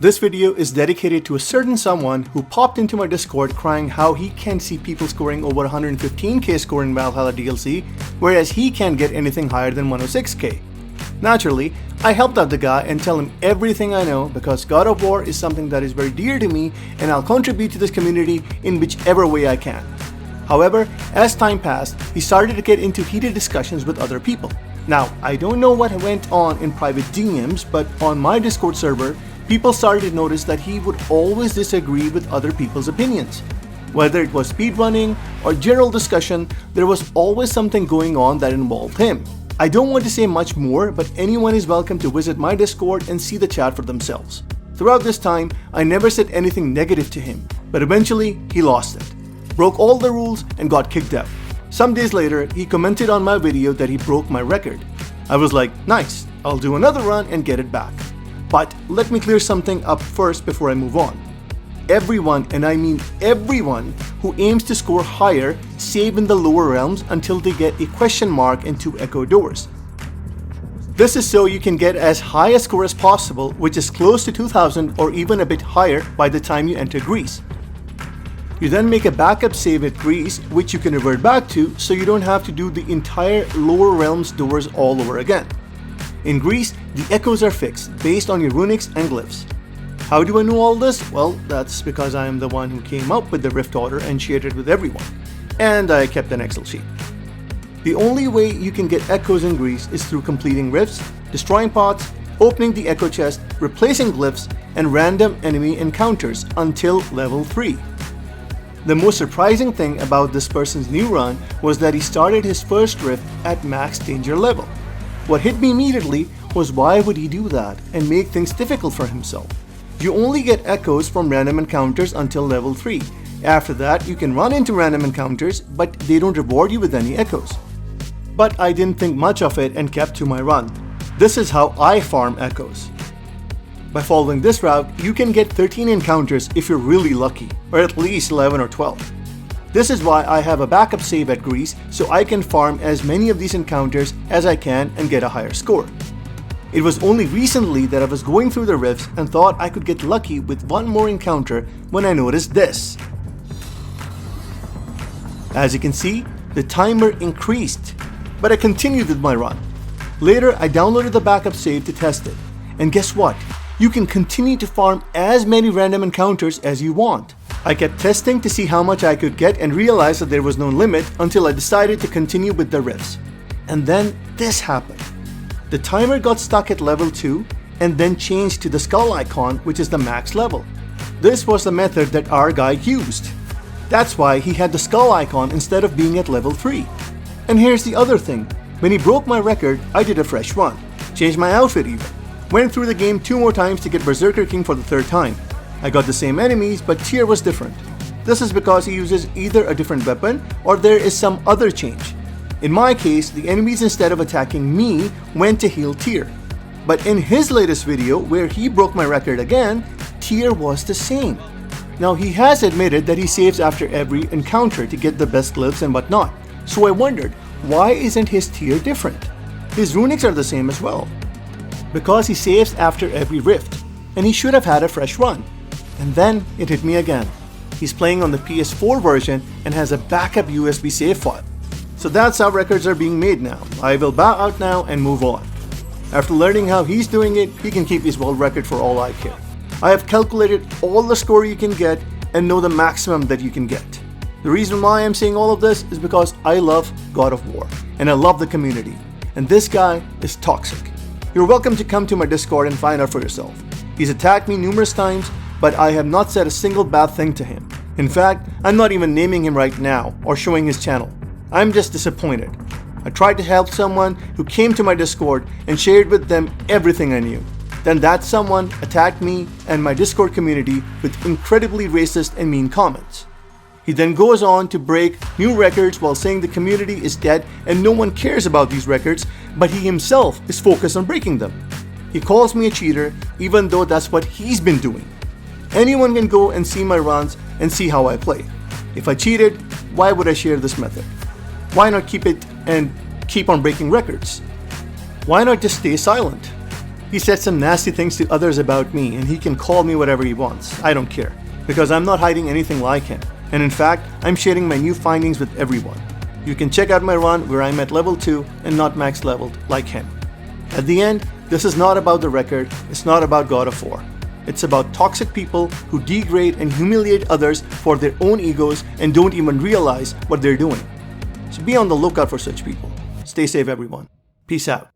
This video is dedicated to a certain someone who popped into my Discord crying how he can't see people scoring over 115k score in Valhalla DLC, whereas he can't get anything higher than 106k. Naturally, I helped out the guy and tell him everything I know because God of War is something that is very dear to me and I'll contribute to this community in whichever way I can. However, as time passed, he started to get into heated discussions with other people. Now, I don't know what went on in private DMs, but on my Discord server, people started to notice that he would always disagree with other people's opinions. Whether it was speedrunning or general discussion, there was always something going on that involved him. I don't want to say much more, but anyone is welcome to visit my Discord and see the chat for themselves. Throughout this time, I never said anything negative to him, but eventually he lost it, broke all the rules and got kicked out. Some days later, he commented on my video that he broke my record. I was like, nice, I'll do another run and get it back. But let me clear something up first before I move on. Everyone, and I mean everyone, who aims to score higher save in the lower realms until they get a question mark and 2 echo doors. This is so you can get as high a score as possible, which is close to 2000 or even a bit higher by the time you enter Greece. You then make a backup save at Greece, which you can revert back to so you don't have to do the entire lower realms doors all over again. In Greece, the echoes are fixed based on your runics and glyphs. How do I know all this? Well, that's because I am the one who came up with the rift order and shared it with everyone. And I kept an Excel sheet. The only way you can get echoes in Greece is through completing rifts, destroying pots, opening the echo chest, replacing glyphs, and random enemy encounters until level 3. The most surprising thing about this person's new run was that he started his first rift at max danger level. What hit me immediately was why would he do that and make things difficult for himself? You only get echoes from random encounters until level 3. After that, you can run into random encounters, but they don't reward you with any echoes. But I didn't think much of it and kept to my run. This is how I farm echoes. By following this route, you can get 13 encounters if you're really lucky, or at least 11 or 12. This is why I have a backup save at Greece so I can farm as many of these encounters as I can and get a higher score. It was only recently that I was going through the rifts and thought I could get lucky with one more encounter when I noticed this. As you can see, the timer increased, but I continued with my run. Later, I downloaded the backup save to test it, and guess what? You can continue to farm as many random encounters as you want. I kept testing to see how much I could get and realized that there was no limit until I decided to continue with the rifts. And then this happened. The timer got stuck at level 2 and then changed to the skull icon, which is the max level. This was the method that our guy used. That's why he had the skull icon instead of being at level 3. And here's the other thing. When he broke my record, I did a fresh run. Changed my outfit even. Went through the game 2 more times to get Berserker King for the 3rd time. I got the same enemies, but tier was different. This is because he uses either a different weapon or there is some other change. In my case, the enemies instead of attacking me went to heal tier. But in his latest video, where he broke my record again, tier was the same. Now he has admitted that he saves after every encounter to get the best glyphs and whatnot. So I wondered, why isn't his tier different? His runics are the same as well. Because he saves after every rift, and he should have had a fresh run. And then it hit me again. He's playing on the PS4 version and has a backup USB save file. So that's how records are being made now. I will bow out now and move on. After learning how he's doing it, he can keep his world record for all I care. I have calculated all the score you can get and know the maximum that you can get. The reason why I'm saying all of this is because I love God of War and I love the community. And this guy is toxic. You're welcome to come to my Discord and find out for yourself. He's attacked me numerous times, but I have not said a single bad thing to him. In fact, I'm not even naming him right now or showing his channel. I'm just disappointed. I tried to help someone who came to my Discord and shared with them everything I knew. Then that someone attacked me and my Discord community with incredibly racist and mean comments. He then goes on to break new records while saying the community is dead and no one cares about these records, but he himself is focused on breaking them. He calls me a cheater even though that's what he's been doing. Anyone can go and see my runs and see how I play. If I cheated, why would I share this method? Why not keep it and keep on breaking records? Why not just stay silent? He said some nasty things to others about me, and he can call me whatever he wants. I don't care, because I'm not hiding anything like him. And in fact, I'm sharing my new findings with everyone. You can check out my run where I'm at level 2 and not max leveled like him. At the end, this is not about the record, it's not about God of War. It's about toxic people who degrade and humiliate others for their own egos and don't even realize what they're doing. So be on the lookout for such people. Stay safe, everyone. Peace out.